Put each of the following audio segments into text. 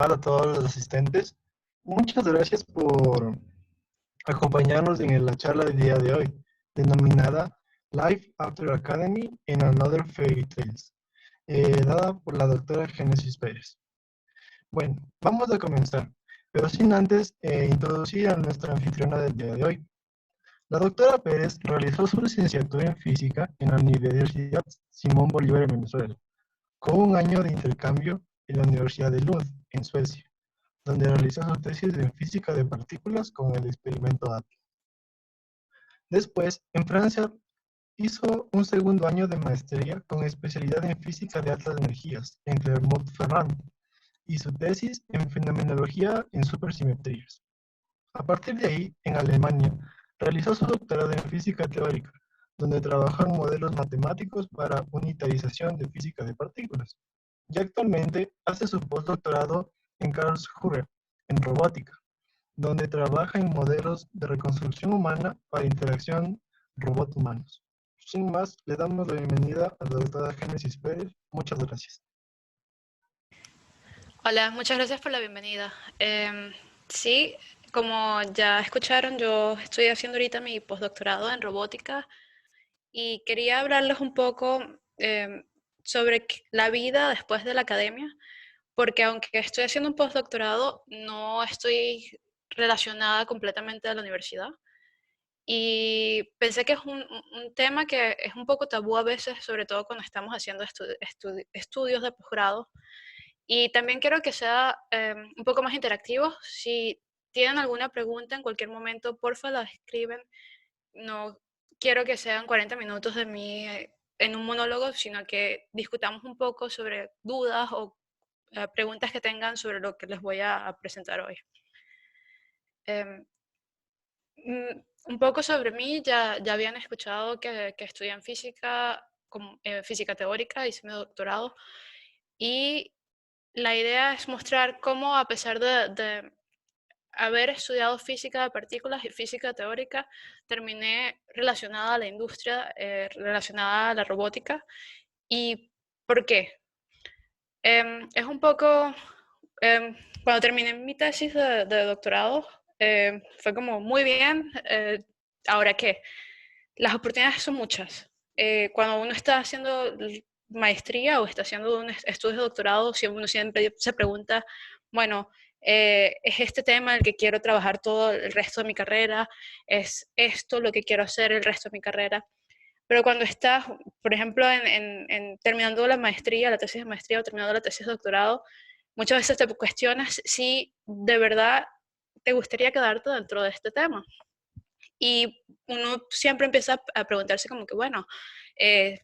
a todos los asistentes. Muchas gracias por acompañarnos en la charla del día de hoy, denominada Life After Academy and Another Fairy Tales, dada por la doctora Génesis Pérez. Bueno, vamos a comenzar, pero sin antes introducir a nuestra anfitriona del día de hoy. La doctora Pérez realizó su licenciatura en física en la Universidad Simón Bolívar en Venezuela, con un año de intercambio en la Universidad de Lund, en Suecia, donde realizó su tesis en física de partículas con el experimento Atlas. Después, en Francia, hizo un segundo año de maestría con especialidad en física de altas energías en Clermont-Ferrand y su tesis en fenomenología en supersimetrías. A partir de ahí, en Alemania, realizó su doctorado en física teórica, donde trabajó en modelos matemáticos para unitarización de física de partículas. Y actualmente hace su postdoctorado en Karlsruhe, en robótica, donde trabaja en modelos de reconstrucción humana para interacción robot-humanos. Sin más, le damos la bienvenida a la doctora Génesis Pérez. Muchas gracias. Hola, muchas gracias por la bienvenida. Sí, como ya escucharon, yo estoy haciendo ahorita mi postdoctorado en robótica y quería hablarles un poco sobre la vida después de la academia, porque aunque estoy haciendo un postdoctorado, no estoy relacionada completamente a la universidad. Y pensé que es un tema que es un poco tabú a veces, sobre todo cuando estamos haciendo estudios de posgrado. Y también quiero que sea un poco más interactivo. Si tienen alguna pregunta en cualquier momento, porfa, la escriben. No quiero que sean 40 minutos de mí en un monólogo, sino que discutamos un poco sobre dudas o preguntas que tengan sobre lo que les voy a presentar hoy. Em, un poco sobre mí, ya habían escuchado que estudié en física, física teórica, hice mi doctorado. Y la idea es mostrar cómo, a pesar de haber estudiado física de partículas y física teórica, terminé relacionada a la industria, relacionada a la robótica. ¿Y por qué? Es un poco, cuando terminé mi tesis de doctorado, fue como, muy bien, ¿ahora qué? Las oportunidades son muchas. Cuando uno está haciendo maestría o está haciendo estudios de doctorado, uno siempre se pregunta, bueno, ¿es este tema el que quiero trabajar todo el resto de mi carrera? ¿Es esto lo que quiero hacer el resto de mi carrera? Pero cuando estás, por ejemplo, terminando la maestría, la tesis de maestría o terminando la tesis de doctorado, muchas veces te cuestionas si de verdad te gustaría quedarte dentro de este tema. Y uno siempre empieza a preguntarse como que, bueno, eh,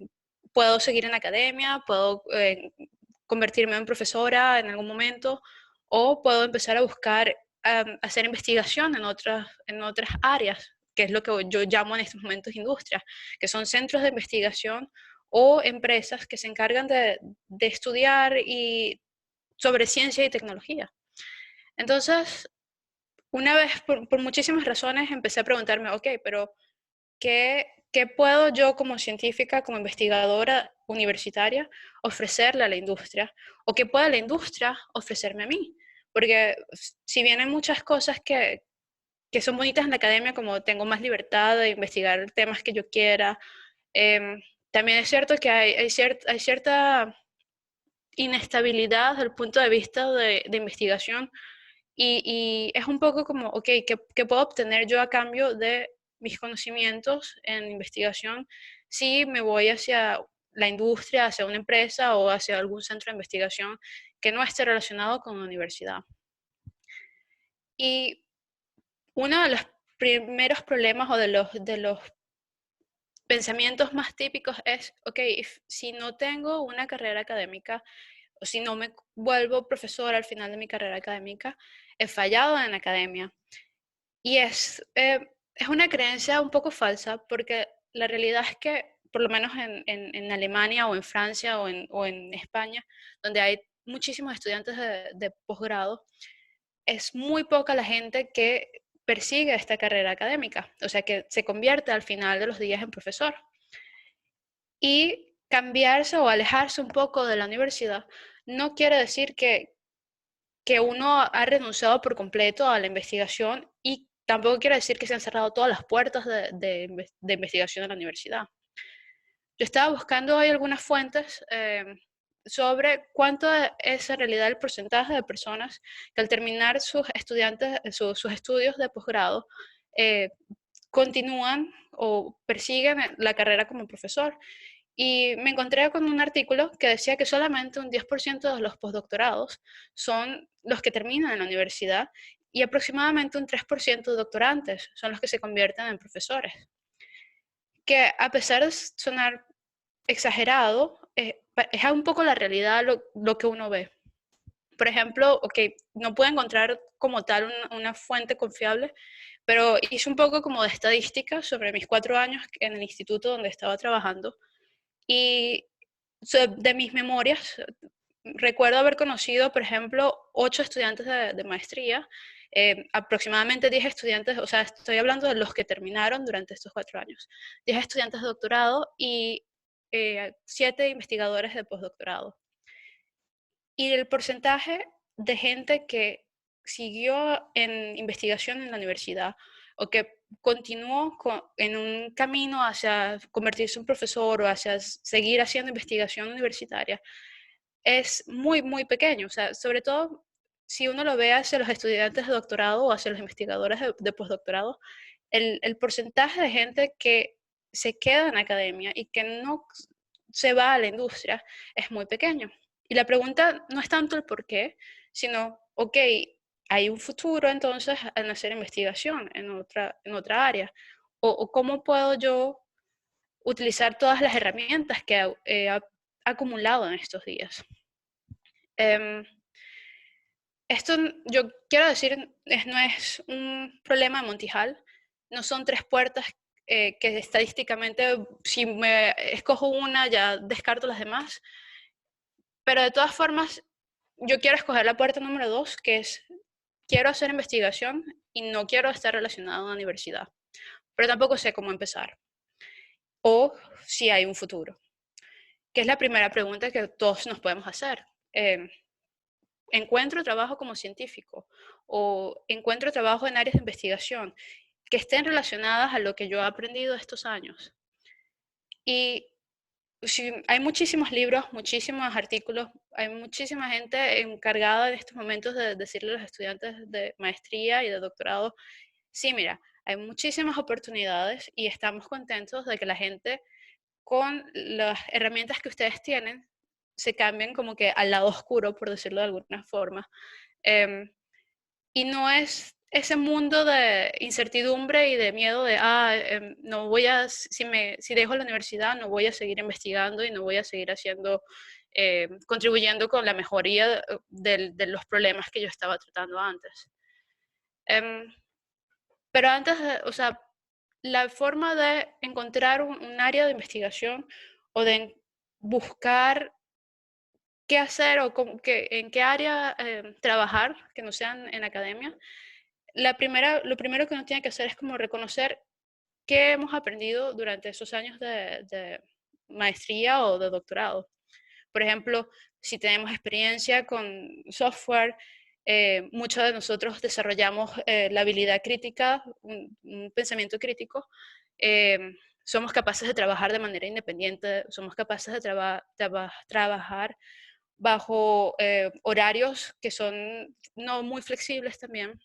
¿puedo seguir en la academia? ¿Puedo convertirme en profesora en algún momento? ¿O puedo empezar a buscar hacer investigación en otras áreas, que es lo que yo llamo en estos momentos industria, que son centros de investigación o empresas que se encargan de estudiar sobre ciencia y tecnología? Entonces, una vez, por muchísimas razones, empecé a preguntarme, ok, pero ¿qué puedo yo como científica, como investigadora universitaria, ofrecerle a la industria? ¿O qué puede la industria ofrecerme a mí? Porque si bien hay muchas cosas que son bonitas en la academia, como tengo más libertad de investigar temas que yo quiera, em, también es cierto que hay cierta inestabilidad desde el punto de vista de investigación y es un poco como, ok, ¿qué puedo obtener yo a cambio de mis conocimientos en investigación si me voy hacia la industria, hacia una empresa o hacia algún centro de investigación que no esté relacionado con la universidad? Y uno de los primeros problemas o de los pensamientos más típicos es, ok, si no tengo una carrera académica o si no me vuelvo profesor al final de mi carrera académica, he fallado en la academia. Y es una creencia un poco falsa porque la realidad es que, por lo menos en Alemania o en Francia o en España, donde hay muchísimos estudiantes de posgrado, es muy poca la gente que persigue esta carrera académica, o sea, que se convierte al final de los días en profesor. Y cambiarse o alejarse un poco de la universidad no quiere decir que uno ha renunciado por completo a la investigación y tampoco quiere decir que se han cerrado todas las puertas de investigación en la universidad. Yo estaba buscando hoy algunas fuentes sobre cuánto es en realidad el porcentaje de personas que al terminar sus estudios de posgrado eh, continúan o persiguen la carrera como profesor. Y me encontré con un artículo que decía que solamente un 10% de los postdoctorados son los que terminan en la universidad y aproximadamente un 3% de doctorantes son los que se convierten en profesores. Que a pesar de sonar exagerado, es un poco la realidad lo que uno ve. Por ejemplo, ok, no puedo encontrar como tal una fuente confiable, pero hice un poco como de estadística sobre mis 4 años en el instituto donde estaba trabajando y de mis memorias recuerdo haber conocido, por ejemplo, 8 estudiantes de maestría, aproximadamente 10 estudiantes, o sea, estoy hablando de los que terminaron durante estos 4 años, 10 estudiantes de doctorado y 7 investigadores de postdoctorado. Y el porcentaje de gente que siguió en investigación en la universidad o que continuó en un camino hacia convertirse en profesor o hacia seguir haciendo investigación universitaria es muy, muy pequeño. O sea, sobre todo si uno lo ve hacia los estudiantes de doctorado o hacia los investigadores de postdoctorado, el porcentaje de gente que se queda en academia y que no se va a la industria es muy pequeño. Y la pregunta no es tanto el por qué, sino, ok, hay un futuro entonces en hacer investigación en otra área. O cómo puedo yo utilizar todas las herramientas que he acumulado en estos días. Um, Esto, yo quiero decir, no es un problema de Monty Hall, no son 3 puertas que estadísticamente, si me escojo una, ya descarto las demás, pero de todas formas, yo quiero escoger la puerta número 2, que es, quiero hacer investigación y no quiero estar relacionado a una universidad, pero tampoco sé cómo empezar, o si hay un futuro, que es la primera pregunta que todos nos podemos hacer. Encuentro trabajo como científico o encuentro trabajo en áreas de investigación que estén relacionadas a lo que yo he aprendido estos años. Y sí, hay muchísimos libros, muchísimos artículos, hay muchísima gente encargada en estos momentos de decirle a los estudiantes de maestría y de doctorado, sí, mira, hay muchísimas oportunidades y estamos contentos de que la gente con las herramientas que ustedes tienen se cambien como que al lado oscuro, por decirlo de alguna forma. Y no es ese mundo de incertidumbre y de miedo de, no voy a, si dejo la universidad, no voy a seguir investigando y no voy a seguir haciendo, contribuyendo con la mejoría de los problemas que yo estaba tratando antes. Pero antes, o sea, la forma de encontrar un área de investigación o de buscar qué hacer o en qué área trabajar, que no sean en academia, lo primero que uno tiene que hacer es como reconocer qué hemos aprendido durante esos años de maestría o de doctorado. Por ejemplo, si tenemos experiencia con software, muchos de nosotros desarrollamos la habilidad crítica, un pensamiento crítico. Somos capaces de trabajar de manera independiente, somos capaces de trabajar bajo horarios que son no muy flexibles también.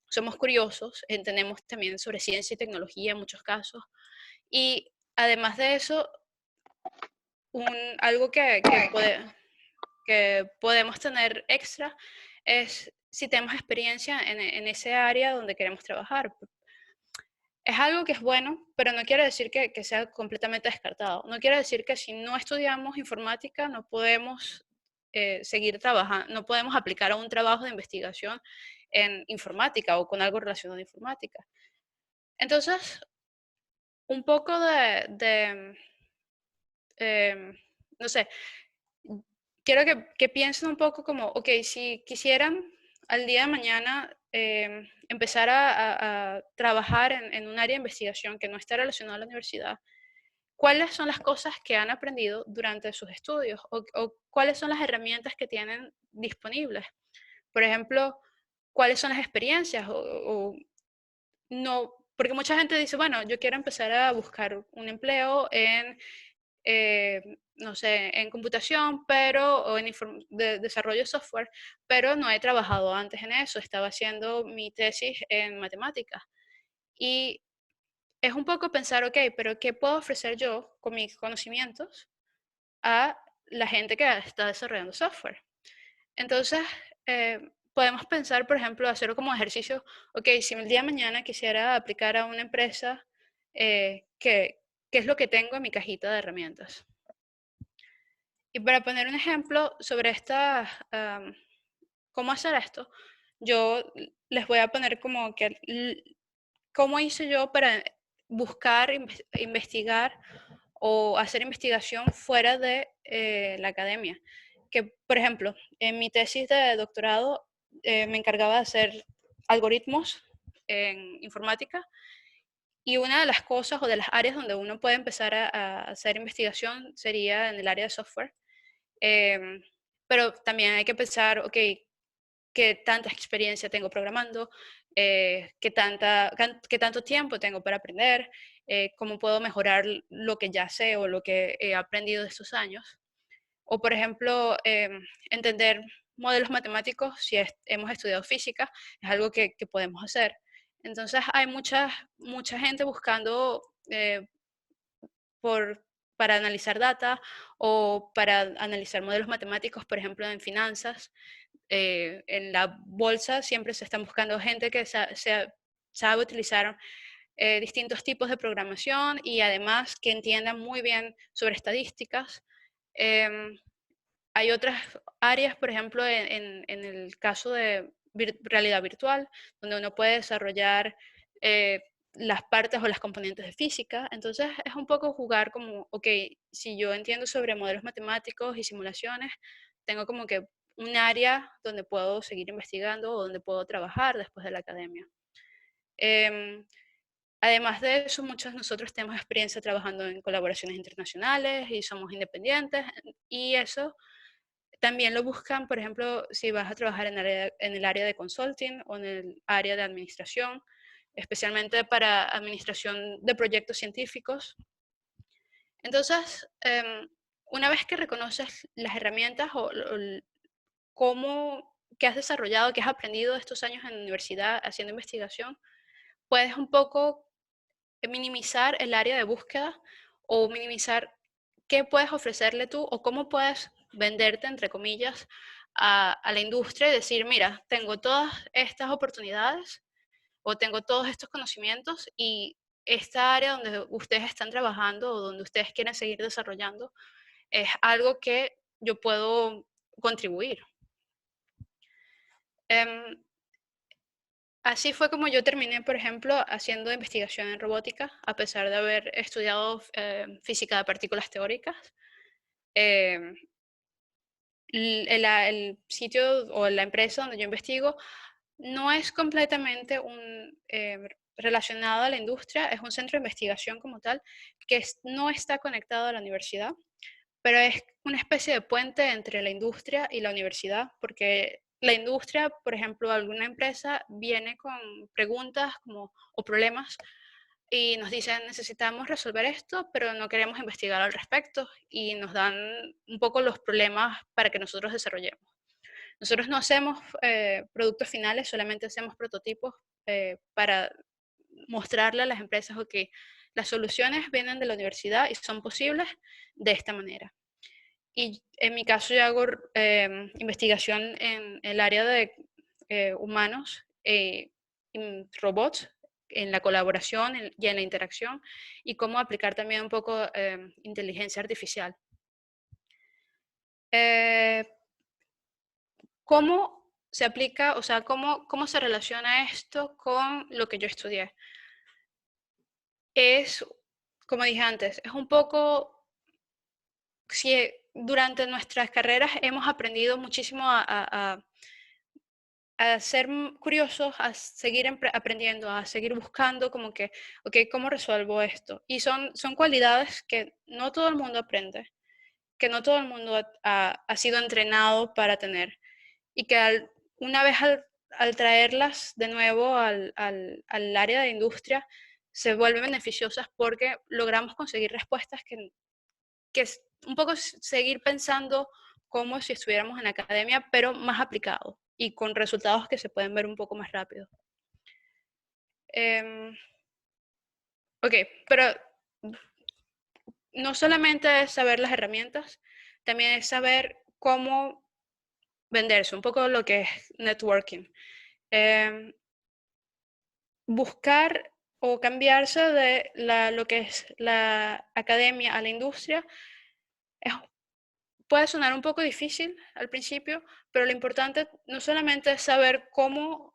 Somos curiosos, entendemos también sobre ciencia y tecnología en muchos casos. Y además de eso, algo que podemos tener extra es si tenemos experiencia en ese área donde queremos trabajar. Es algo que es bueno, pero no quiere decir que sea completamente descartado. No quiere decir que si no estudiamos informática no podemos seguir trabajando, no podemos aplicar a un trabajo de investigación en informática o con algo relacionado a informática. Entonces, un poco no sé, quiero que piensen un poco como, ok, si quisieran al día de mañana empezar a trabajar en un área de investigación que no esté relacionada a la universidad, ¿cuáles son las cosas que han aprendido durante sus estudios o cuáles son las herramientas que tienen disponibles? Por ejemplo, ¿cuáles son las experiencias? O no, porque mucha gente dice, bueno, yo quiero empezar a buscar un empleo en, no sé, en computación, pero, o en desarrollo de software, pero no he trabajado antes en eso, estaba haciendo mi tesis en matemáticas. Y es un poco pensar, ok, pero ¿qué puedo ofrecer yo con mis conocimientos a la gente que está desarrollando software? Entonces, podemos pensar, por ejemplo, hacerlo como ejercicio, ok, si el día de mañana quisiera aplicar a una empresa, ¿qué es lo que tengo en mi cajita de herramientas? Y para poner un ejemplo sobre cómo hacer esto, yo les voy a poner como que cómo hice yo para buscar, investigar o hacer investigación fuera de la academia. Que, por ejemplo, en mi tesis de doctorado me encargaba de hacer algoritmos en informática y una de las cosas o de las áreas donde uno puede empezar a hacer investigación sería en el área de software. Em, pero también hay que pensar, ok, qué tanta experiencia tengo programando, qué tanto tiempo tengo para aprender, cómo puedo mejorar lo que ya sé o lo que he aprendido de estos años. O, por ejemplo, entender modelos matemáticos, si hemos estudiado física, es algo que podemos hacer. Entonces, hay mucha gente buscando por, para analizar data o para analizar modelos matemáticos, por ejemplo, en finanzas. En la bolsa siempre se están buscando gente que sabe utilizar distintos tipos de programación y además que entiendan muy bien sobre estadísticas. Em, Hay otras áreas, por ejemplo, en el caso de realidad virtual, donde uno puede desarrollar las partes o las componentes de física. Entonces es un poco jugar como, ok, si yo entiendo sobre modelos matemáticos y simulaciones, tengo como que un área donde puedo seguir investigando o donde puedo trabajar después de la academia. Em, Además de eso, muchos de nosotros tenemos experiencia trabajando en colaboraciones internacionales y somos independientes y eso también lo buscan, por ejemplo, si vas a trabajar en el área de consulting o en el área de administración, especialmente para administración de proyectos científicos. Entonces, una vez que reconoces las herramientas o cómo, qué has desarrollado, qué has aprendido estos años en la universidad haciendo investigación, puedes un poco minimizar el área de búsqueda o minimizar qué puedes ofrecerle tú o cómo puedes venderte, entre comillas, a la industria y decir, mira, tengo todas estas oportunidades o tengo todos estos conocimientos y esta área donde ustedes están trabajando o donde ustedes quieren seguir desarrollando es algo que yo puedo contribuir. Em, Así fue como yo terminé, por ejemplo, haciendo investigación en robótica, a pesar de haber estudiado física de partículas teóricas. Em, el sitio o la empresa donde yo investigo no es completamente relacionado a la industria, es un centro de investigación como tal, que no está conectado a la universidad, pero es una especie de puente entre la industria y la universidad, porque la industria, por ejemplo, alguna empresa viene con preguntas o problemas y nos dicen necesitamos resolver esto, pero no queremos investigar al respecto y nos dan un poco los problemas para que nosotros desarrollemos. Nosotros no hacemos productos finales, solamente hacemos prototipos para mostrarle a las empresas que las soluciones vienen de la universidad y son posibles de esta manera. Y en mi caso yo hago investigación en el área de humanos, robots, en la colaboración y en la interacción, y cómo aplicar también un poco inteligencia artificial. Eh, ¿Cómo se aplica, o sea, cómo se relaciona esto con lo que yo estudié? Es, como dije antes, es un poco, si durante nuestras carreras hemos aprendido muchísimo a ser curiosos, a seguir aprendiendo, a seguir buscando como que, ok, ¿cómo resuelvo esto? Y son cualidades que no todo el mundo aprende, que no todo el mundo ha sido entrenado para tener y que una vez al traerlas de nuevo al área de industria, se vuelven beneficiosas porque logramos conseguir respuestas que es un poco seguir pensando como si estuviéramos en academia, pero más aplicado y con resultados que se pueden ver un poco más rápido. Ok, pero no solamente es saber las herramientas, también es saber cómo venderse, un poco lo que es networking. Buscar o cambiarse de lo que es la academia a la industria es, puede sonar un poco difícil al principio, pero lo importante no solamente es saber cómo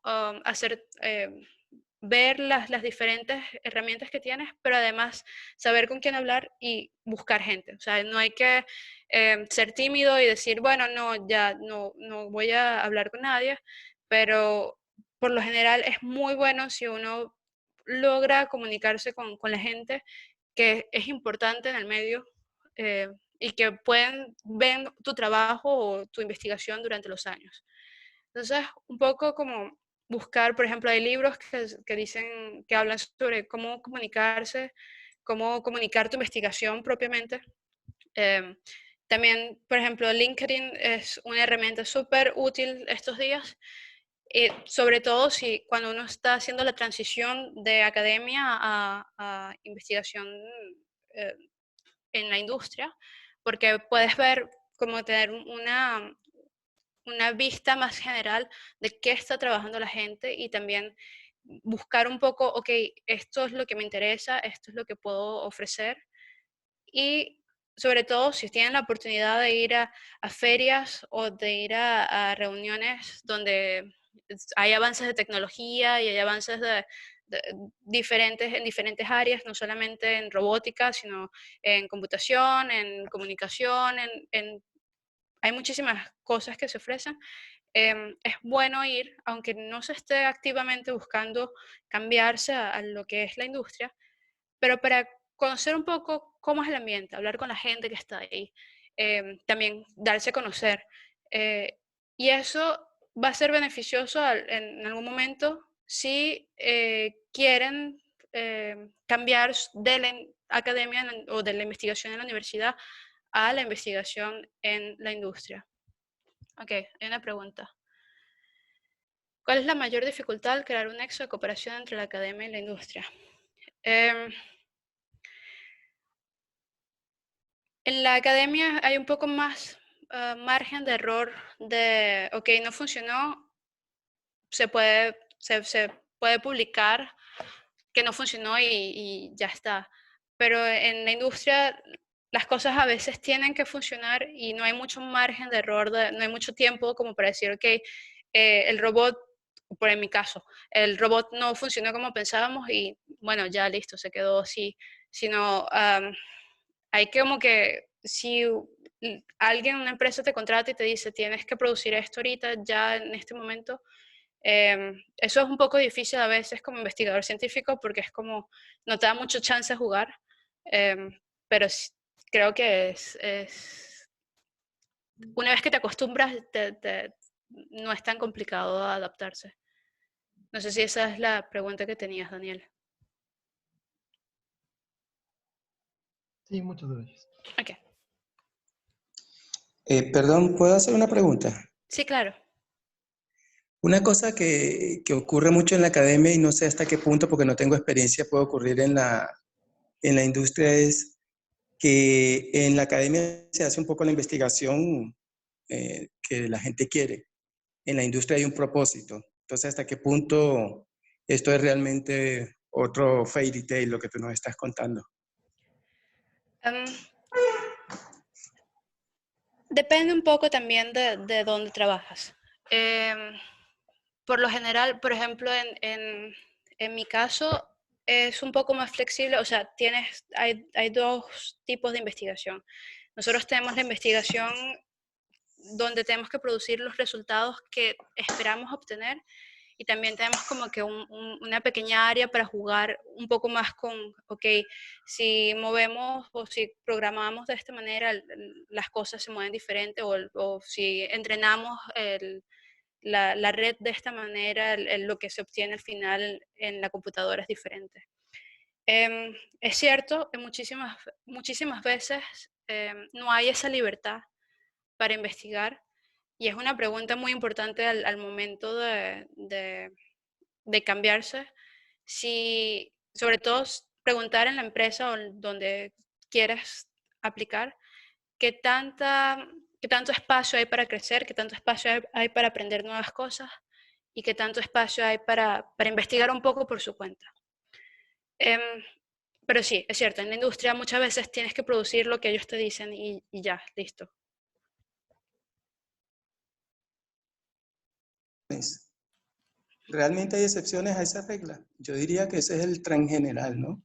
ver las diferentes herramientas que tienes, pero además saber con quién hablar y buscar gente. O sea, no hay que ser tímido y decir, bueno, no, ya no voy a hablar con nadie, pero por lo general es muy bueno si uno logra comunicarse con la gente que es importante en el medio y que pueden ver tu trabajo o tu investigación durante los años. Entonces, un poco como buscar, por ejemplo, hay libros que dicen, que hablan sobre cómo comunicarse, cómo comunicar tu investigación propiamente. Eh, también, por ejemplo, LinkedIn es una herramienta súper útil estos días, sobre todo si cuando uno está haciendo la transición de academia a investigación eh, en la industria, porque puedes ver, como tener una vista más general de qué está trabajando la gente y también buscar un poco, ok, esto es lo que me interesa, esto es lo que puedo ofrecer y sobre todo si tienen la oportunidad de ir a ferias o de ir a reuniones donde hay avances de tecnología y hay avances de en diferentes áreas, no solamente en robótica, sino en computación, en comunicación, hay muchísimas cosas que se ofrecen. Es bueno ir, aunque no se esté activamente buscando cambiarse a lo que es la industria, pero para conocer un poco cómo es el ambiente, hablar con la gente que está ahí, también darse a conocer. Eh, y eso va a ser beneficioso en algún momento si quieren cambiar de la academia o de la investigación en la universidad a la investigación en la industria. Ok, hay una pregunta. ¿Cuál es la mayor dificultad al crear un nexo de cooperación entre la academia y la industria? Eh, En la academia hay un poco más margen de error de, ok, no funcionó, se puede publicar que no funcionó y ya está. Pero en la industria las cosas a veces tienen que funcionar y no hay mucho margen de error, no hay mucho tiempo como para decir, ok, el robot, por en mi caso, el robot no funcionó como pensábamos y bueno, ya listo, se quedó así, sino hay que como que si alguien, una empresa te contrata y te dice tienes que producir esto ahorita, ya en este momento, eso es un poco difícil a veces como investigador científico porque es como no te da mucho chance de jugar, em, pero creo que una vez que te acostumbras no es tan complicado adaptarse. No sé si esa es la pregunta que tenías, Daniel. Sí, muchas gracias. Ok. Perdón, ¿puedo hacer una pregunta? Sí, claro. Una cosa que ocurre mucho en la academia y no sé hasta qué punto, porque no tengo experiencia, puede ocurrir en la industria es que en la academia se hace un poco la investigación que la gente quiere. En la industria hay un propósito. Entonces, ¿hasta qué punto esto es realmente otro fairy tale, lo que tú nos estás contando? Em, Depende un poco también de dónde trabajas. Em, por lo general, por ejemplo, en mi caso es un poco más flexible, o sea, hay dos tipos de investigación. Nosotros tenemos la investigación donde tenemos que producir los resultados que esperamos obtener y también tenemos como que una pequeña área para jugar un poco más con, ok, si movemos o si programamos de esta manera, las cosas se mueven diferente o si entrenamos la red de esta manera, lo que se obtiene al final en la computadora es diferente. Es cierto, en muchísimas veces no hay esa libertad para investigar, y es una pregunta muy importante al momento de cambiarse. Si, sobre todo, preguntar en la empresa o donde quieras aplicar, qué tanto espacio hay para crecer, qué tanto espacio hay para aprender nuevas cosas y qué tanto espacio hay para investigar un poco por su cuenta. Em, pero sí, es cierto, en la industria muchas veces tienes que producir lo que ellos te dicen y ya, listo. ¿Realmente hay excepciones a esa regla? Yo diría que ese es el tren general, ¿no?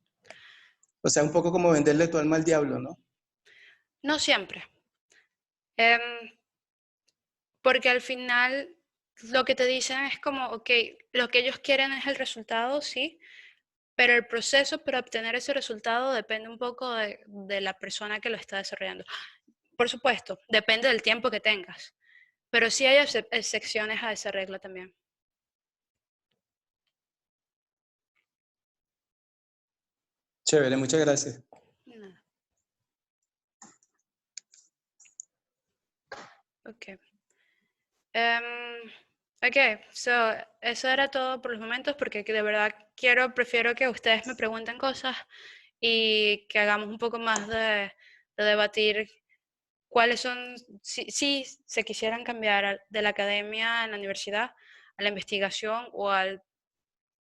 O sea, un poco como venderle tu alma al diablo, ¿no? No siempre. Porque al final lo que te dicen es como, ok, lo que ellos quieren es el resultado, sí, pero el proceso para obtener ese resultado depende un poco de la persona que lo está desarrollando. Por supuesto, depende del tiempo que tengas, pero sí hay excepciones a esa regla también. Chévere, muchas gracias. Nada. Ok. Ok, eso era todo por los momentos, porque de verdad prefiero que ustedes me pregunten cosas y que hagamos un poco más de debatir cuáles son, si se quisieran cambiar de la academia en la universidad a la investigación o al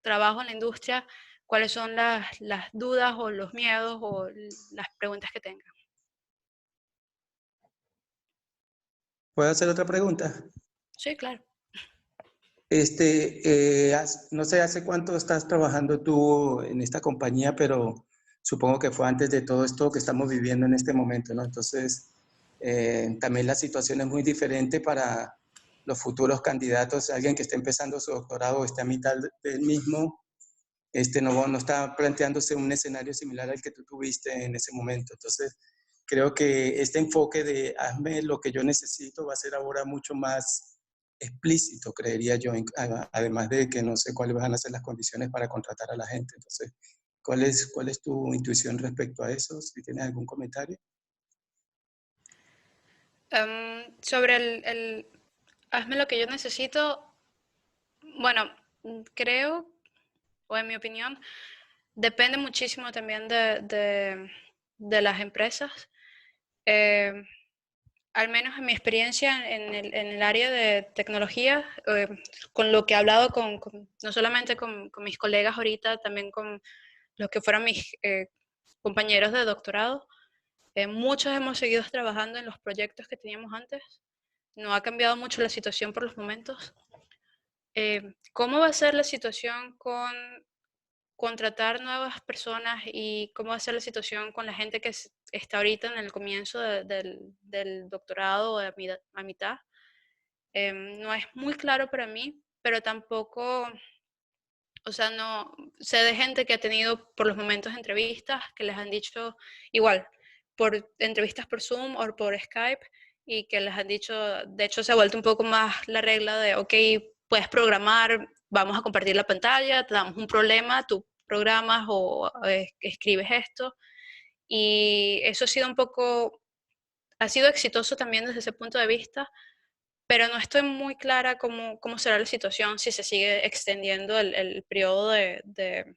trabajo en la industria, cuáles son las dudas o los miedos o las preguntas que tengan. ¿Puedo hacer otra pregunta? Sí, claro. No sé hace cuánto estás trabajando tú en esta compañía, pero supongo que fue antes de todo esto que estamos viviendo en este momento, ¿no? Entonces, también la situación es muy diferente para los futuros candidatos. Alguien que esté empezando su doctorado o esté a mitad del mismo, no está planteándose un escenario similar al que tú tuviste en ese momento. Entonces, creo que este enfoque de hazme lo que yo necesito va a ser ahora mucho más explícito, creería yo, además de que no sé cuáles van a ser las condiciones para contratar a la gente. Entonces, ¿cuál es tu intuición respecto a eso? Si tienes algún comentario. Sobre hazme lo que yo necesito, bueno, creo, o en mi opinión, depende muchísimo también de las empresas. Al menos en mi experiencia en el área de tecnología, con lo que he hablado no solamente con mis colegas ahorita, también con los que fueron mis compañeros de doctorado, muchos hemos seguido trabajando en los proyectos que teníamos antes. No ha cambiado mucho la situación por los momentos. ¿Cómo va a ser la situación con contratar nuevas personas y cómo va a ser la situación con la gente que está ahorita en el comienzo del doctorado o a mitad? No es muy claro para mí, pero tampoco, o sea, no sé de gente que ha tenido por los momentos entrevistas que les han dicho igual, por entrevistas por Zoom o por Skype, y que les han dicho, de hecho se ha vuelto un poco más la regla de, ok, puedes programar, vamos a compartir la pantalla, te damos un problema, tú programas o escribes esto, y eso ha sido exitoso también desde ese punto de vista, pero no estoy muy clara cómo será la situación si se sigue extendiendo el periodo de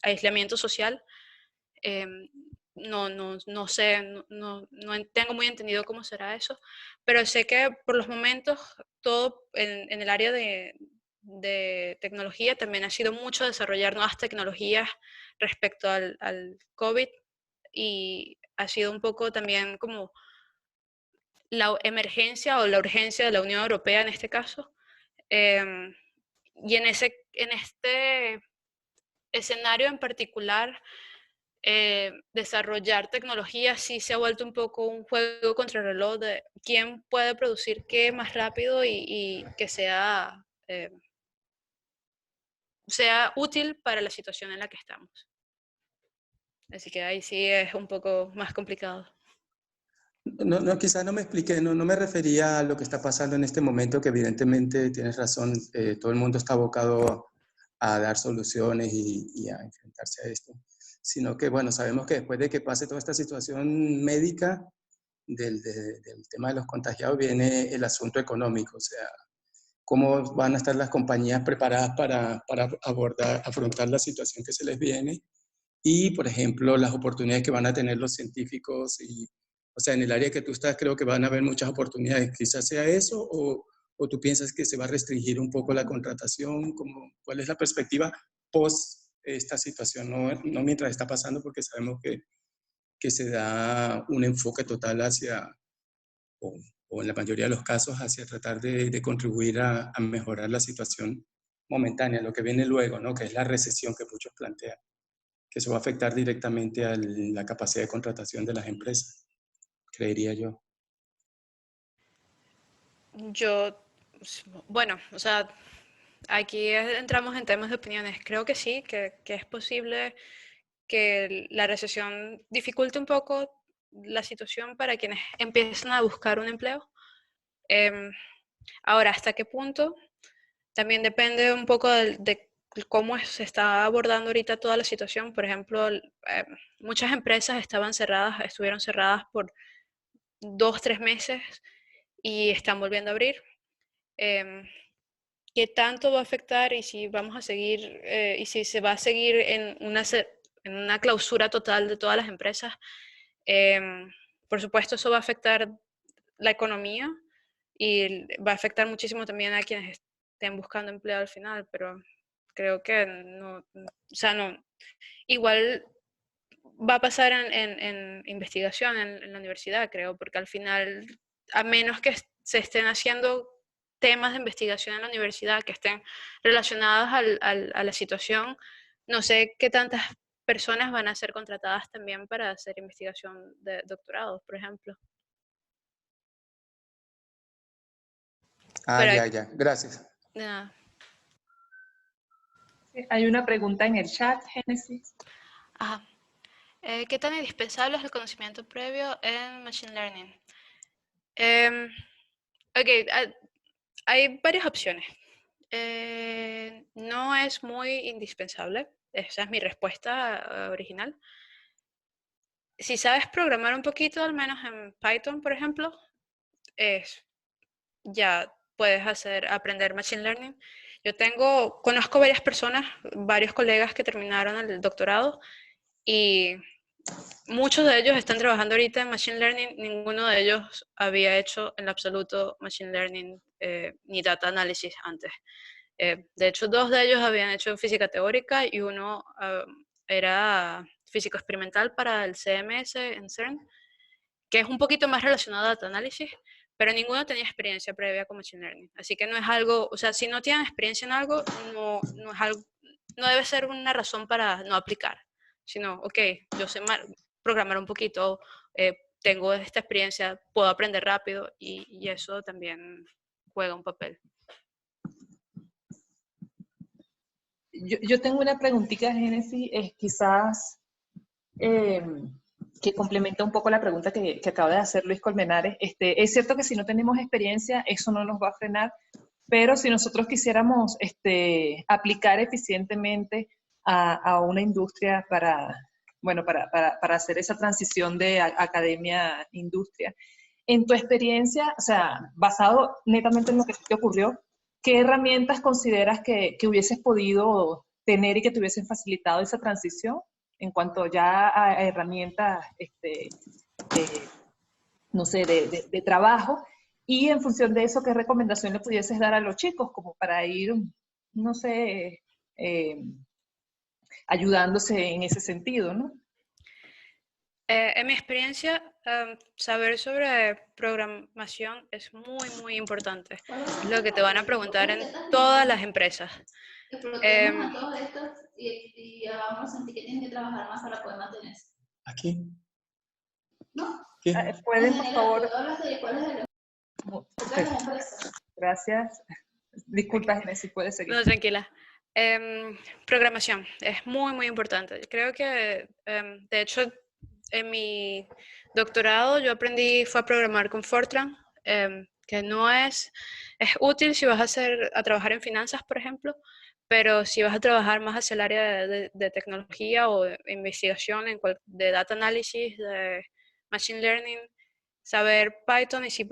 aislamiento social. Em, no sé, no tengo muy entendido cómo será eso, pero sé que por los momentos todo en el área de tecnología también ha sido mucho desarrollar nuevas tecnologías respecto al COVID, y ha sido un poco también como la emergencia o la urgencia de la Unión Europea en este caso. Y en este escenario en particular, desarrollar tecnología sí se ha vuelto un poco un juego contra el reloj de quién puede producir qué más rápido y que sea útil para la situación en la que estamos. Así que ahí sí es un poco más complicado. No, quizás no me expliqué, no me refería a lo que está pasando en este momento, que evidentemente tienes razón, todo el mundo está abocado a dar soluciones y a enfrentarse a esto, sino que, bueno, sabemos que después de que pase toda esta situación médica del tema de los contagiados, viene el asunto económico, o sea, cómo van a estar las compañías preparadas para afrontar la situación que se les viene y, por ejemplo, las oportunidades que van a tener los científicos y, o sea, en el área que tú estás creo que van a haber muchas oportunidades. Quizás sea eso o tú piensas que se va a restringir un poco la contratación. ¿Cuál es la perspectiva post esta situación? No mientras está pasando, porque sabemos que se da un enfoque total hacia, o, o en la mayoría de los casos, hacia tratar de contribuir a mejorar la situación momentánea, lo que viene luego, ¿no? Que es la recesión que muchos plantean, que eso va a afectar directamente a la capacidad de contratación de las empresas, creería yo. Yo, bueno, o sea, aquí entramos en temas de opiniones. Creo que sí, que es posible que la recesión dificulte un poco la situación para quienes empiezan a buscar un empleo. Em, Ahora, ¿hasta qué punto? También depende un poco de cómo se está abordando ahorita toda la situación. Por ejemplo, muchas empresas estuvieron cerradas por 2, 3 meses y están volviendo a abrir. Em, ¿Qué tanto va a afectar y si vamos a seguir, y si se va a seguir en una clausura total de todas las empresas? Por supuesto, eso va a afectar la economía y va a afectar muchísimo también a quienes estén buscando empleo al final, pero creo que no, o sea, no, igual va a pasar en investigación en la universidad, creo, porque al final, a menos que se estén haciendo temas de investigación en la universidad que estén relacionados a la situación, no sé qué tantas personas van a ser contratadas también para hacer investigación de doctorados, por ejemplo. Pero Ya, gracias. nada. Hay una pregunta en el chat, Génesis. Ajá. ¿Qué tan indispensable es el conocimiento previo en Machine Learning? Ok, hay varias opciones. No es muy indispensable. Esa es mi respuesta original. Si sabes programar un poquito, al menos en Python, por ejemplo, ya puedes aprender Machine Learning. Conozco varias personas, varios colegas que terminaron el doctorado y muchos de ellos están trabajando ahorita en Machine Learning. Ninguno de ellos había hecho en absoluto Machine Learning ni Data Analysis antes. De hecho, 2 de ellos habían hecho física teórica y uno era físico experimental para el CMS en CERN, que es un poquito más relacionado a Data Analysis, pero ninguno tenía experiencia previa con Machine Learning. Así que no es algo, o sea, si no tienen experiencia en algo, no es algo, no debe ser una razón para no aplicar, sino, ok, yo sé programar un poquito, tengo esta experiencia, puedo aprender rápido y eso también juega un papel. Yo tengo una preguntita, Génesis, quizás que complementa un poco la pregunta que acaba de hacer Luis Colmenares. Es cierto que si no tenemos experiencia, eso no nos va a frenar, pero si nosotros quisiéramos aplicar eficientemente a una industria para hacer esa transición de academia a industria, en tu experiencia, o sea, basado netamente en lo que te ocurrió, ¿qué herramientas consideras que hubieses podido tener y que te hubiesen facilitado esa transición en cuanto ya a herramientas, no sé, de trabajo? Y en función de eso, ¿qué recomendación le pudieses dar a los chicos como para ir, no sé, ayudándose en ese sentido, ¿no? En mi experiencia, saber sobre programación es muy, muy importante. Es lo que te van a preguntar en todas las empresas. Explotemos a todos estos y vamos a sentir que tienen que trabajar más para poder mantenerse. ¿Aquí? ¿No? ¿Qué? ¿Pueden, por favor? Todas las empresas. Gracias. Disculpa, Génesis, puedes seguir. No, tranquila. Programación es muy, muy importante. Creo que, de hecho, en mi doctorado yo fue a programar con Fortran, que no es útil si vas a trabajar en finanzas, por ejemplo, pero si vas a trabajar más hacia el área de tecnología o de investigación, de data analysis, de machine learning, saber Python y C++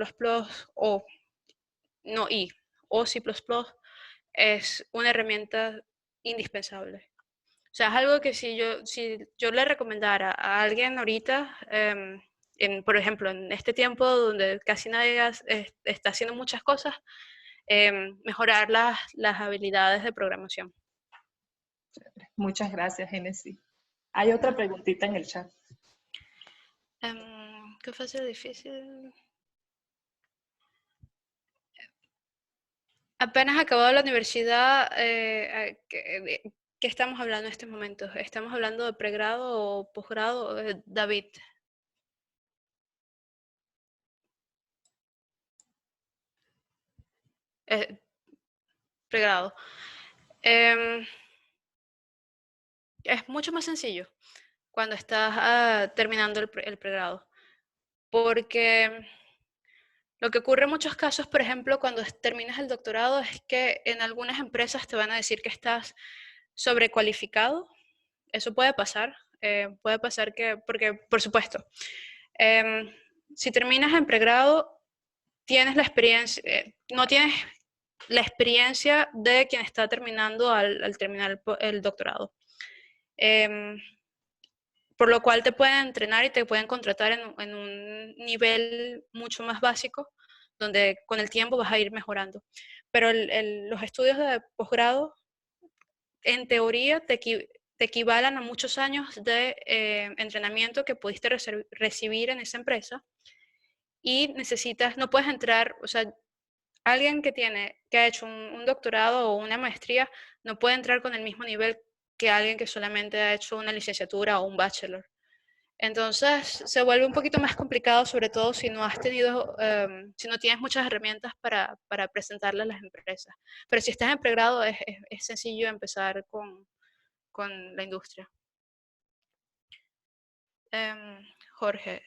o no y o C++ es una herramienta indispensable. O sea, es algo que si yo le recomendara a alguien ahorita, por ejemplo, en este tiempo donde casi nadie está haciendo muchas cosas, mejorar las habilidades de programación. Muchas gracias, Genesis. Hay otra preguntita en el chat. ¿Qué fácil o difícil? Apenas acabado la universidad, ¿qué estamos hablando en estos momentos? ¿Estamos hablando de pregrado o posgrado? David. Pregrado. Es mucho más sencillo cuando estás terminando el pregrado, porque lo que ocurre en muchos casos, por ejemplo, cuando terminas el doctorado, es que en algunas empresas te van a decir que estás sobrecualificado. Eso puede pasar porque, por supuesto, si terminas en pregrado, tienes la experiencia, no tienes la experiencia de quien está terminando al terminar el doctorado. Por lo cual te pueden entrenar y te pueden contratar en un nivel mucho más básico, donde con el tiempo vas a ir mejorando. Pero los estudios de posgrado, en teoría, te equivalen a muchos años de entrenamiento que pudiste recibir en esa empresa y no puedes entrar, o sea, alguien que ha hecho un doctorado o una maestría no puede entrar con el mismo nivel que alguien que solamente ha hecho una licenciatura o un bachelor. Entonces se vuelve un poquito más complicado, sobre todo si no has tenido, si no tienes muchas herramientas para presentarle a las empresas. Pero si estás en pregrado es sencillo empezar con la industria. Jorge.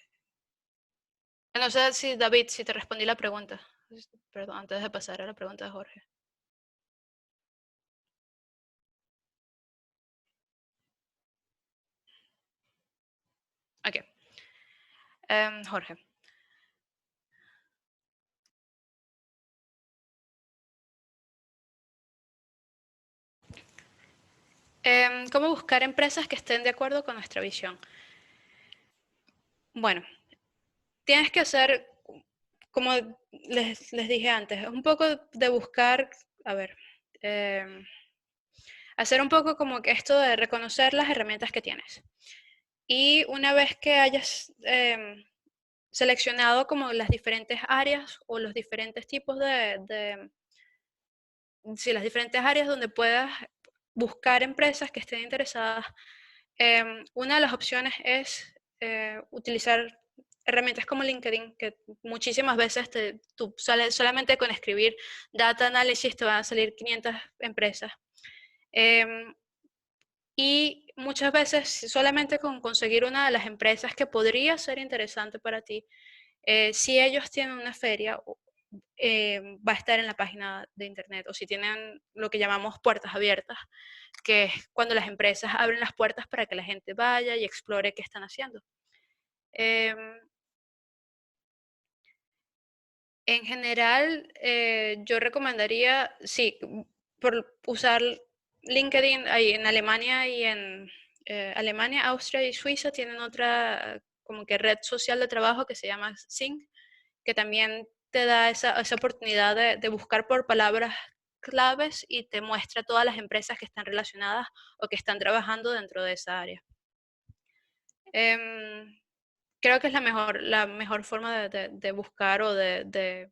No sé si David, si te respondí la pregunta. Perdón, antes de pasar a la pregunta de Jorge. Ok. Jorge. ¿Cómo buscar empresas que estén de acuerdo con nuestra visión? Bueno, tienes que hacer, como les dije antes, un poco de buscar, a ver, hacer un poco como que esto de reconocer las herramientas que tienes. Y una vez que hayas seleccionado como las diferentes áreas o los diferentes tipos sí, las diferentes áreas donde puedas buscar empresas que estén interesadas, una de las opciones es utilizar herramientas como LinkedIn, que muchísimas veces tú solamente con escribir data analysis te van a salir 500 empresas. Y muchas veces solamente con conseguir una de las empresas que podría ser interesante para ti, si ellos tienen una feria, va a estar en la página de internet, o si tienen lo que llamamos puertas abiertas, que es cuando las empresas abren las puertas para que la gente vaya y explore qué están haciendo. En general, yo recomendaría, sí, por usar LinkedIn ahí en Alemania y en Alemania, Austria y Suiza tienen otra como que red social de trabajo que se llama Sync, que también te da esa oportunidad de buscar por palabras claves y te muestra todas las empresas que están relacionadas o que están trabajando dentro de esa área. Creo que es la mejor forma de buscar o de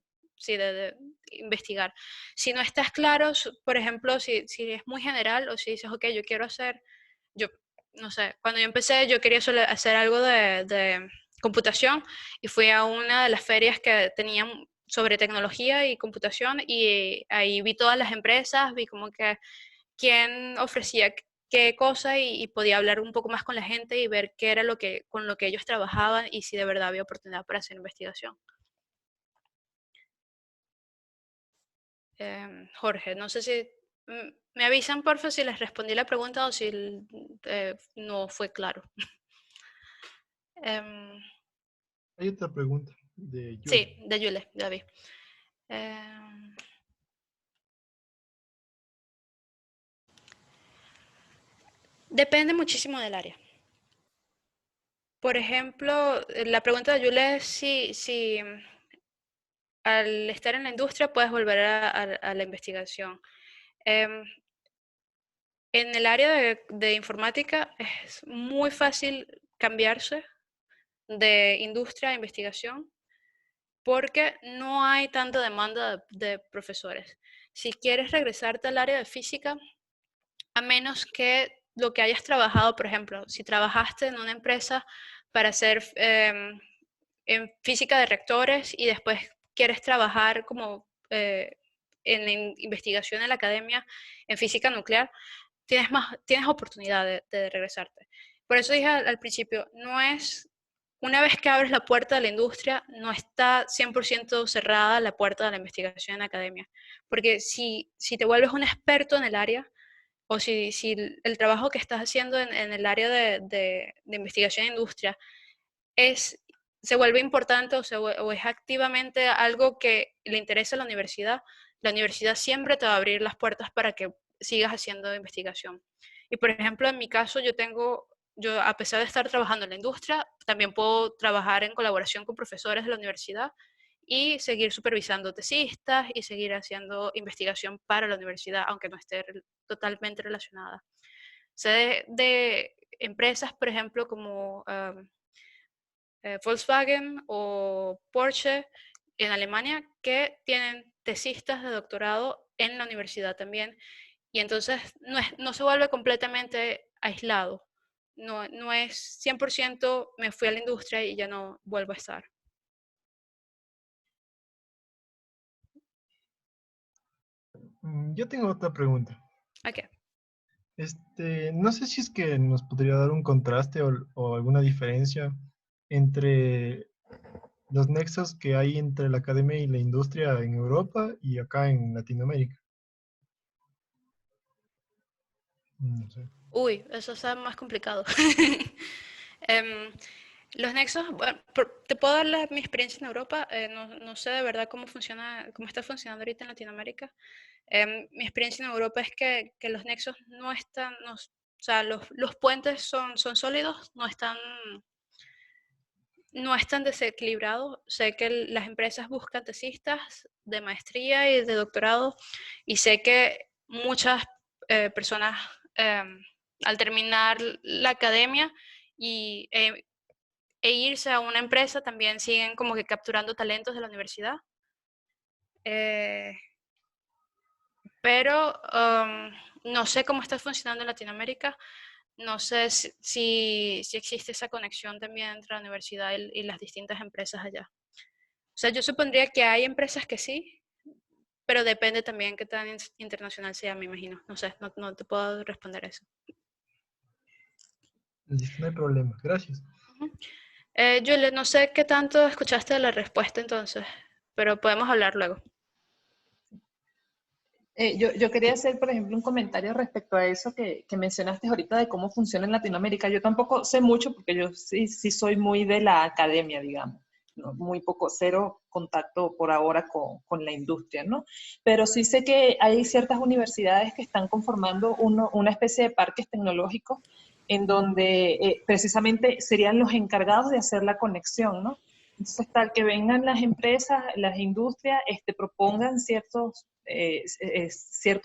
investigar. Si no estás claro, por ejemplo, si es muy general o si dices, ok, yo quiero hacer, yo no sé, cuando yo empecé yo quería hacer algo de computación y fui a una de las ferias que tenían sobre tecnología y computación y ahí vi todas las empresas, vi como que quién ofrecía qué cosa y podía hablar un poco más con la gente y ver qué era con lo que ellos trabajaban y si de verdad había oportunidad para hacer investigación. Jorge, no sé si me avisan porfa si les respondí la pregunta o si no fue claro. Hay otra pregunta de Yule. Sí, de Yule, ya vi. Depende muchísimo del área. Por ejemplo, la pregunta de Yule es si al estar en la industria puedes volver a la investigación. En el área de informática es muy fácil cambiarse de industria a investigación porque no hay tanta demanda de profesores. Si quieres regresarte al área de física, a menos que lo que hayas trabajado, por ejemplo, si trabajaste en una empresa para hacer en física de reactores y después quieres trabajar como en investigación en la academia en física nuclear, tienes oportunidad de regresarte. Por eso dije al principio, no es, una vez que abres la puerta de la industria, no está 100% cerrada la puerta de la investigación en la academia. Porque si te vuelves un experto en el área, o si el trabajo que estás haciendo en el área de investigación en industria se vuelve importante o es activamente algo que le interesa a la universidad siempre te va a abrir las puertas para que sigas haciendo investigación. Y por ejemplo, en mi caso, yo a pesar de estar trabajando en la industria, también puedo trabajar en colaboración con profesores de la universidad y seguir supervisando tesistas y seguir haciendo investigación para la universidad, aunque no esté totalmente relacionada. Sé de empresas, por ejemplo, como Volkswagen o Porsche en Alemania, que tienen tesistas de doctorado en la universidad también. Y entonces no se vuelve completamente aislado. No es 100% me fui a la industria y ya no vuelvo a estar. Yo tengo otra pregunta. Ok. No sé si es que nos podría dar un contraste o alguna diferencia entre los nexos que hay entre la academia y la industria en Europa y acá en Latinoamérica. No sé. Uy, eso está más complicado. Los nexos, bueno, te puedo dar mi experiencia en Europa. No sé de verdad cómo está funcionando ahorita en Latinoamérica. Mi experiencia en Europa es que los nexos no están, o sea, los puentes son sólidos, no están desequilibrados. Sé que las empresas buscan tesistas de maestría y de doctorado y sé que muchas personas al terminar la academia e irse a una empresa también siguen como que capturando talentos de la universidad. Pero no sé cómo está funcionando en Latinoamérica. No sé si existe esa conexión también entre la universidad y las distintas empresas allá. O sea, yo supondría que hay empresas que sí, pero depende también qué tan internacional sea, me imagino. No sé, no te puedo responder eso. Listo, no hay problema. Gracias. Julia, no sé qué tanto escuchaste de la respuesta entonces, pero podemos hablar luego. Yo quería hacer, por ejemplo, un comentario respecto a eso que mencionaste ahorita de cómo funciona en Latinoamérica. Yo tampoco sé mucho porque yo sí soy muy de la academia, digamos, ¿no? Muy poco, cero contacto por ahora con la industria, ¿no? Pero sí sé que hay ciertas universidades que están conformando una especie de parques tecnológicos en donde precisamente serían los encargados de hacer la conexión, ¿no? Entonces, tal que vengan las empresas, las industrias, propongan ciertos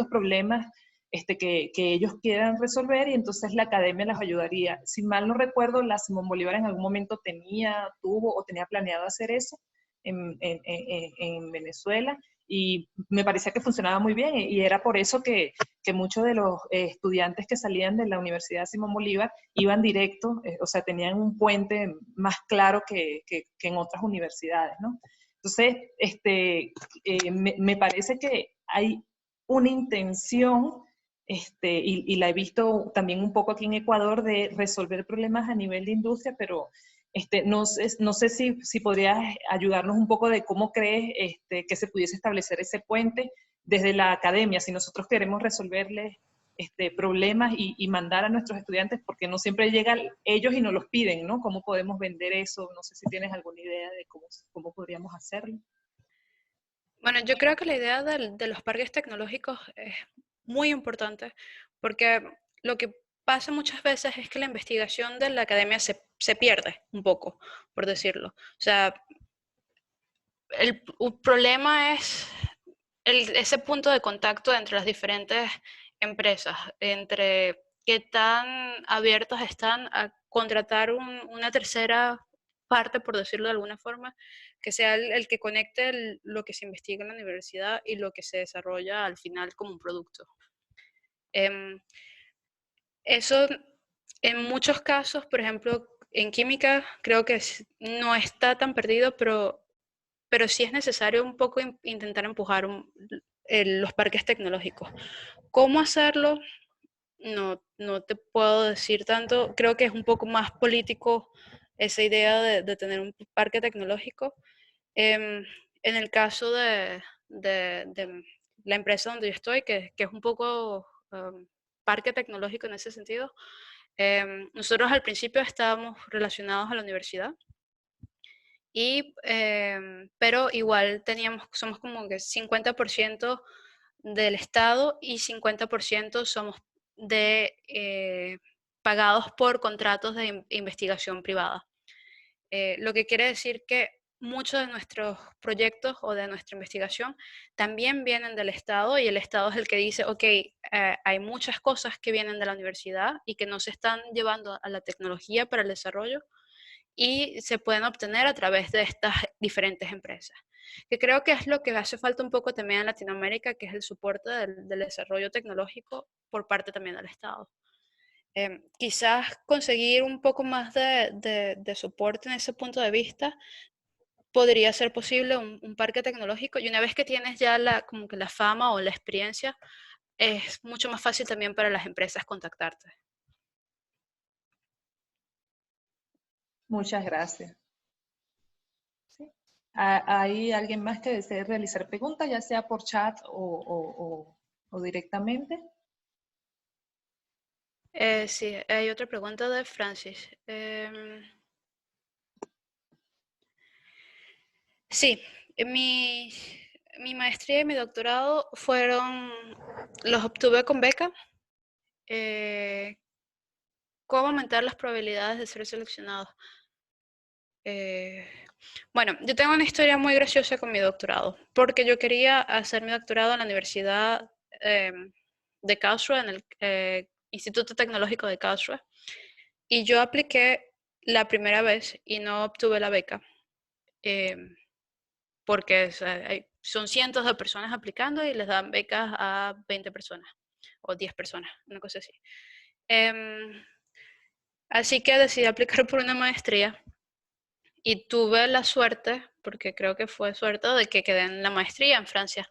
problemas que ellos quieran resolver y entonces la academia les ayudaría. Si mal no recuerdo, la Simón Bolívar en algún momento tuvo o tenía planeado hacer eso en Venezuela y me parecía que funcionaba muy bien y era por eso que muchos de los estudiantes que salían de la Universidad Simón Bolívar iban directo, o sea, tenían un puente más claro que en otras universidades, ¿no? Entonces, me parece que hay una intención y la he visto también un poco aquí en Ecuador de resolver problemas a nivel de industria, pero no sé si podrías ayudarnos un poco de cómo crees que se pudiese establecer ese puente desde la academia, si nosotros queremos resolverles problemas y mandar a nuestros estudiantes, porque no siempre llegan ellos y nos los piden, ¿no? ¿Cómo podemos vender eso? No sé si tienes alguna idea de cómo podríamos hacerlo. Bueno, yo creo que la idea de los parques tecnológicos es muy importante porque lo que pasa muchas veces es que la investigación de la academia se pierde un poco, por decirlo. O sea, el problema es ese punto de contacto entre las diferentes empresas, entre qué tan abiertos están a contratar una tercera parte, por decirlo de alguna forma, que sea el que conecte lo que se investiga en la universidad y lo que se desarrolla al final como un producto. Eso en muchos casos, por ejemplo, en química creo que no está tan perdido, pero sí es necesario un poco intentar empujar los parques tecnológicos. ¿Cómo hacerlo? No te puedo decir tanto. Creo que es un poco más político esa idea de tener un parque tecnológico. En el caso de la empresa donde yo estoy, que es un poco parque tecnológico en ese sentido, nosotros al principio estábamos relacionados a la universidad. Pero igual somos como que 50% del Estado y 50% somos pagados por contratos de investigación privada. Lo que quiere decir que muchos de nuestros proyectos o de nuestra investigación también vienen del Estado y el Estado es el que dice, ok, hay muchas cosas que vienen de la universidad y que no se están llevando a la tecnología para el desarrollo y se pueden obtener a través de estas diferentes empresas. Que creo que es lo que hace falta un poco también en Latinoamérica, que es el soporte del desarrollo tecnológico por parte también del Estado. Quizás conseguir un poco más de soporte en ese punto de vista podría ser posible un parque tecnológico y una vez que tienes ya como que la fama o la experiencia, es mucho más fácil también para las empresas contactarte. Muchas gracias. ¿Sí? ¿Hay alguien más que desee realizar preguntas, ya sea por chat o directamente? Sí, hay otra pregunta de Francis. Sí, mi maestría y mi doctorado los obtuve con beca. ¿Cómo aumentar las probabilidades de ser seleccionado? Bueno, yo tengo una historia muy graciosa con mi doctorado, porque yo quería hacer mi doctorado en la Universidad de Karlsruhe, en el Instituto Tecnológico de Karlsruhe, y yo apliqué la primera vez y no obtuve la beca, porque son cientos de personas aplicando y les dan becas a 20 personas o 10 personas, una cosa así. Así que decidí aplicar por una maestría y tuve la suerte, porque creo que fue suerte, de que quedé en la maestría en Francia.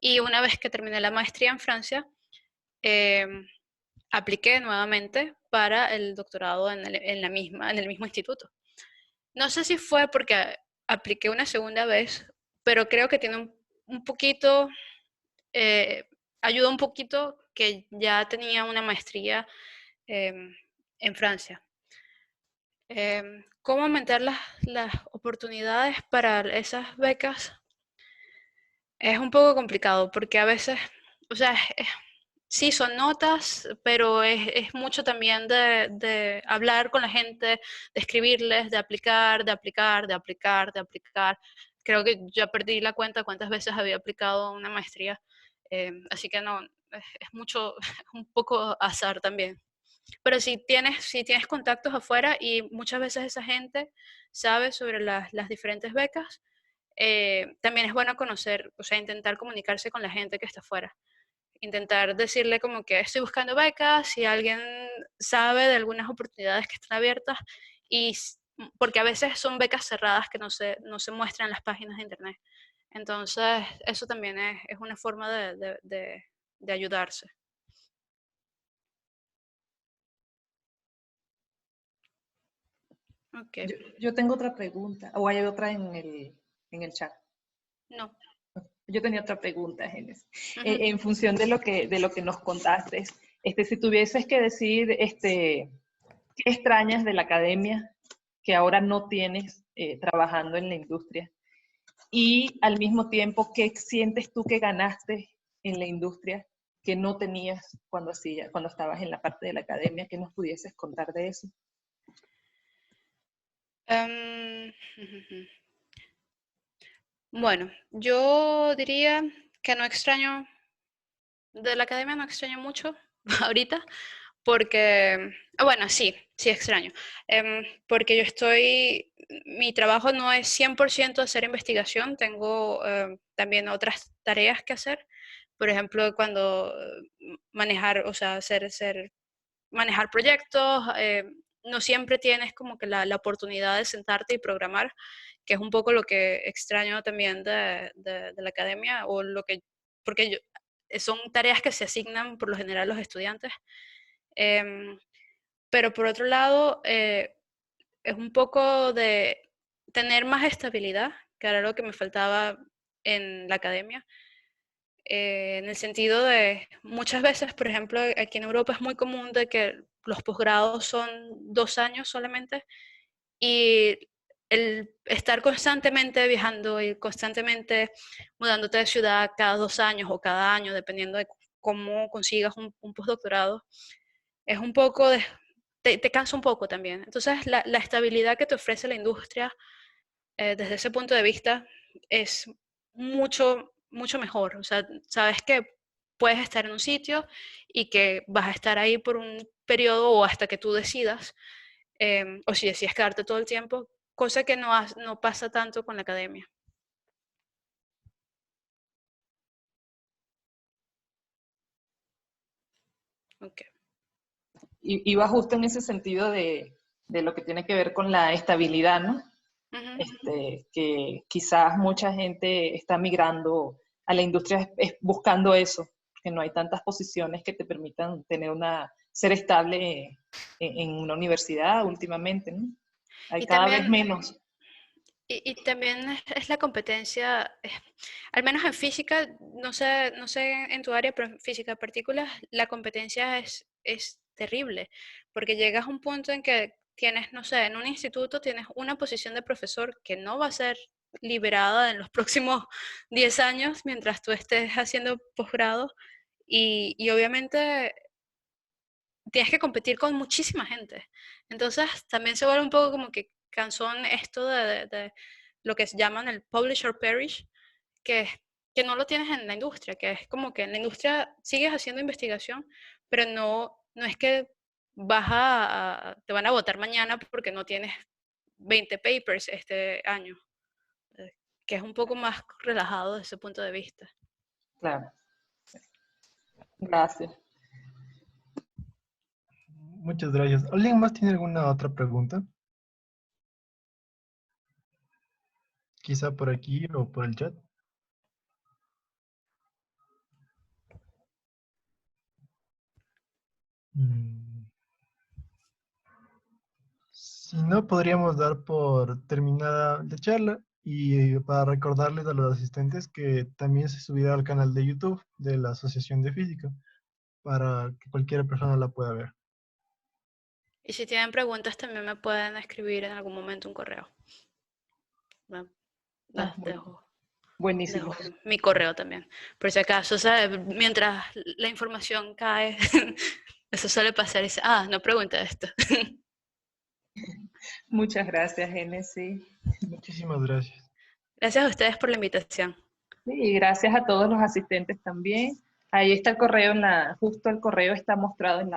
Y una vez que terminé la maestría en Francia, apliqué nuevamente para el doctorado en el mismo instituto. No sé si fue porque apliqué una segunda vez, pero creo que tiene un poquito, ayuda un poquito que ya tenía una maestría en Francia. ¿Cómo aumentar las oportunidades para esas becas? Es un poco complicado porque a veces, o sea, sí son notas, pero es mucho también de hablar con la gente, de escribirles, de aplicar, de aplicar, de aplicar, de aplicar. Creo que ya perdí la cuenta cuántas veces había aplicado una maestría, así que no, es mucho, es un poco azar también. Pero si tienes contactos afuera y muchas veces esa gente sabe sobre las diferentes becas, también es bueno conocer, o sea, intentar comunicarse con la gente que está afuera. Intentar decirle como que estoy buscando becas, si alguien sabe de algunas oportunidades que están abiertas, porque a veces son becas cerradas que no se muestran en las páginas de internet. Entonces, eso también es una forma de ayudarse. Ok. Yo tengo otra pregunta, o hay otra en el chat. No. Yo tenía otra pregunta, Génesis. Ujú. En función de lo que nos contaste, si tuvieses que decir, ¿qué extrañas de la academia que ahora no tienes trabajando en la industria? Y al mismo tiempo, ¿qué sientes tú que ganaste en la industria que no tenías cuando estabas en la parte de la academia? ¿Qué nos pudieses contar de eso? Ujujú. Bueno, yo diría que no extraño, de la academia no extraño mucho ahorita, porque, bueno, sí extraño, porque mi trabajo no es 100% hacer investigación, tengo también otras tareas que hacer, por ejemplo, cuando manejar, o sea, manejar proyectos, no siempre tienes como que la oportunidad de sentarte y programar, que es un poco lo que extraño también de la academia, porque son tareas que se asignan por lo general a los estudiantes. Em, pero por otro lado, es un poco de tener más estabilidad, que era lo que me faltaba en la academia, en el sentido de muchas veces, por ejemplo, aquí en Europa es muy común de que los posgrados son 2 años solamente y el estar constantemente viajando y constantemente mudándote de ciudad cada 2 años o cada año, dependiendo de cómo consigas un postdoctorado, es un poco te cansa un poco también. Entonces, la estabilidad que te ofrece la industria desde ese punto de vista es mucho, mucho mejor. O sea, sabes que puedes estar en un sitio y que vas a estar ahí por un periodo o hasta que tú decidas, o si decides quedarte todo el tiempo, cosa que no pasa tanto con la academia. Okay. Y va justo en ese sentido de lo que tiene que ver con la estabilidad, ¿no? Que quizás mucha gente está migrando a la industria buscando eso, que no hay tantas posiciones que te permitan ser estable en una universidad últimamente, ¿no? Hay Y cada vez también, menos. y también es la competencia, al menos en física, no sé en tu área, pero en física en particular, la competencia es terrible, porque llegas a un punto en que tienes, no sé, en un instituto tienes una posición de profesor que no va a ser liberada en los próximos 10 años mientras tú estés haciendo posgrado, y obviamente tienes que competir con muchísima gente. Entonces también se vuelve un poco como que cansón esto de lo que se llaman el publisher perish, que, que no lo tienes en la industria, que es como que en la industria sigues haciendo investigación, pero no es que te van a votar mañana porque no tienes 20 papers este año, que es un poco más relajado desde ese punto de vista. Claro. Gracias. Muchas gracias. ¿Alguien más tiene alguna otra pregunta? Quizá por aquí o por el chat. Si no, podríamos dar por terminada la charla y para recordarles a los asistentes que también se subirá al canal de YouTube de la Asociación de Física para que cualquier persona la pueda ver. Y si tienen preguntas también me pueden escribir en algún momento un correo. Dejo Buenísimo. mi correo también, por si acaso, o sea, mientras la información cae, eso suele pasar y dice, no pregunta esto. Muchas gracias, Génesis. Muchísimas gracias. Gracias a ustedes por la invitación. Sí, y gracias a todos los asistentes también. Ahí está el correo, justo el correo está mostrado en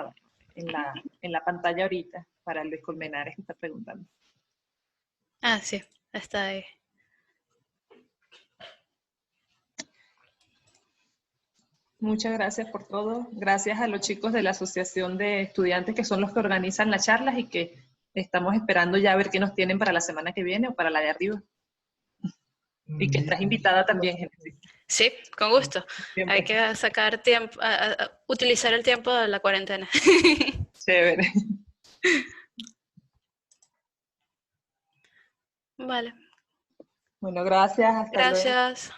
la pantalla ahorita para Luis Colmenares que está preguntando. Sí, está ahí. Muchas gracias por todo. Gracias a los chicos de la Asociación de Estudiantes que son los que organizan las charlas y que estamos esperando ya a ver qué nos tienen para la semana que viene o para la de arriba. Y que estás invitada también, Génesis. Sí, con gusto. Siempre. Hay que sacar tiempo, utilizar el tiempo de la cuarentena. Chévere. Vale, Bueno, gracias. Hasta luego. gracias.